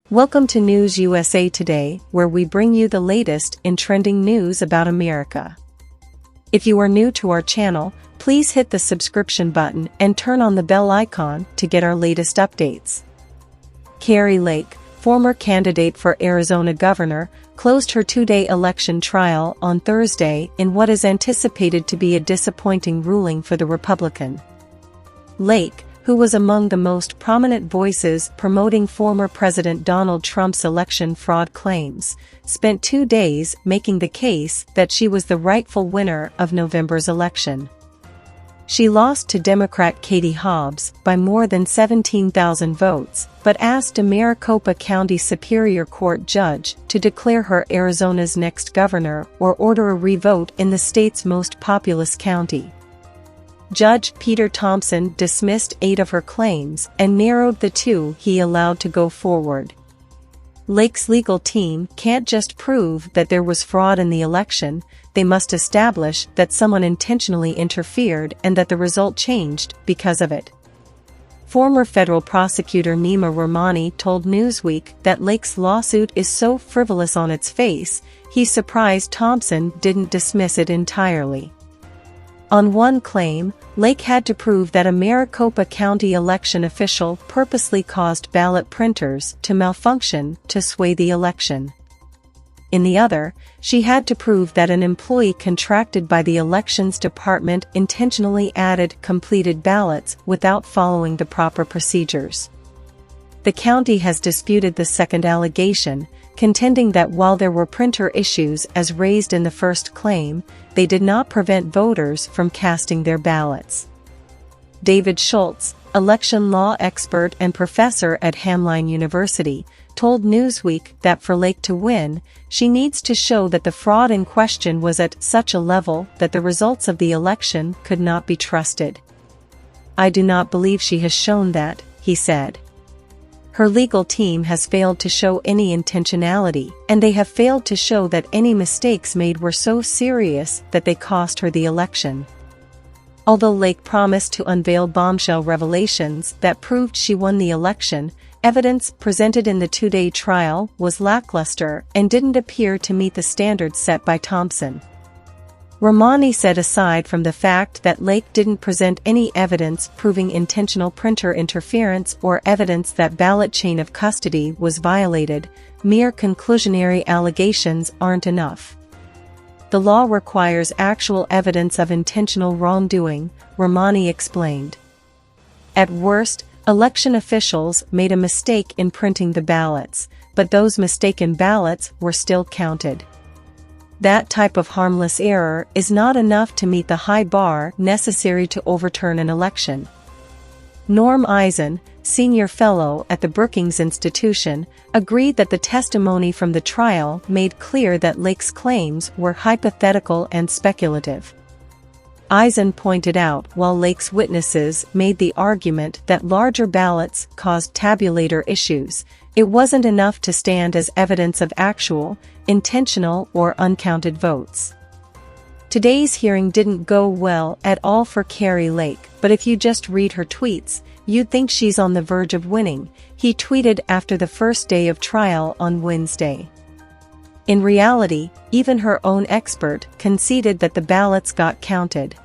Welcome to News USA Today, where we bring you the latest in trending news about America. If you are new to our channel, please hit the subscription button and turn on the bell icon to get our latest updates. Kari Lake, former candidate for Arizona governor, closed her two-day election trial on Thursday in what is anticipated to be a disappointing ruling for the Republican. Lake, who was among the most prominent voices promoting former President Donald Trump's election fraud claims, spent 2 days making the case that she was the rightful winner of November's election. She lost to Democrat Katie Hobbs by more than 17,000 votes, but asked a Maricopa County Superior Court judge to declare her Arizona's next governor or order a revote in the state's most populous county. Judge Peter Thompson dismissed 8 of her claims and narrowed the 2 he allowed to go forward. Lake's legal team can't just prove that there was fraud in the election, they must establish that someone intentionally interfered and that the result changed because of it. Former federal prosecutor Nima Rahmani told Newsweek that Lake's lawsuit is so frivolous on its face, he's surprised Thompson didn't dismiss it entirely. On one claim, Lake had to prove that a Maricopa County election official purposely caused ballot printers to malfunction to sway the election. In the other, she had to prove that an employee contracted by the elections department intentionally added completed ballots without following the proper procedures. The county has disputed the second allegation, contending that while there were printer issues as raised in the first claim, they did not prevent voters from casting their ballots. David Schultz, election law expert and professor at Hamline University, told Newsweek that for Lake to win, she needs to show that the fraud in question was at such a level that the results of the election could not be trusted. "I do not believe she has shown that," he said. Her legal team has failed to show any intentionality, and they have failed to show that any mistakes made were so serious that they cost her the election. Although Lake promised to unveil bombshell revelations that proved she won the election, evidence presented in the 2-day trial was lackluster and didn't appear to meet the standards set by Thompson. Rahmani said aside from the fact that Lake didn't present any evidence proving intentional printer interference or evidence that ballot chain of custody was violated, mere conclusionary allegations aren't enough. The law requires actual evidence of intentional wrongdoing, Rahmani explained. At worst, election officials made a mistake in printing the ballots, but those mistaken ballots were still counted. That type of harmless error is not enough to meet the high bar necessary to overturn an election. Norm Eisen, senior fellow at the Brookings Institution, agreed that the testimony from the trial made clear that Lake's claims were hypothetical and speculative. Eisen pointed out while Lake's witnesses made the argument that larger ballots caused tabulator issues, it wasn't enough to stand as evidence of actual, intentional or uncounted votes. Today's hearing didn't go well at all for Kari Lake, but if you just read her tweets, you'd think she's on the verge of winning, he tweeted after the first day of trial on Wednesday. In reality, even her own expert conceded that the ballots got counted.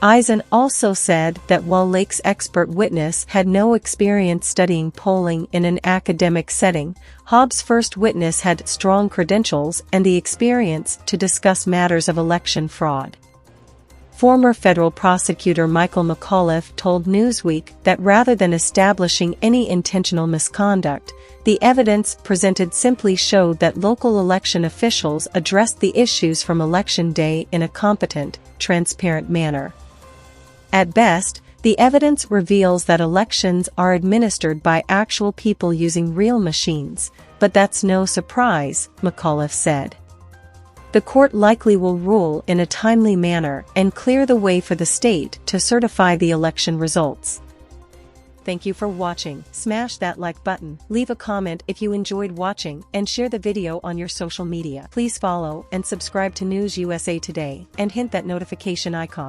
Eisen also said that while Lake's expert witness had no experience studying polling in an academic setting, Hobbs' first witness had strong credentials and the experience to discuss matters of election fraud. Former federal prosecutor Michael McAuliffe told Newsweek that rather than establishing any intentional misconduct, the evidence presented simply showed that local election officials addressed the issues from Election Day in a competent, transparent manner. At best, the evidence reveals that elections are administered by actual people using real machines, but that's no surprise, McAuliffe said. The court likely will rule in a timely manner and clear the way for the state to certify the election results. Thank you for watching. Smash that like button, leave a comment if you enjoyed watching, and share the video on your social media. Please follow and subscribe to News USA Today, and hit that notification icon.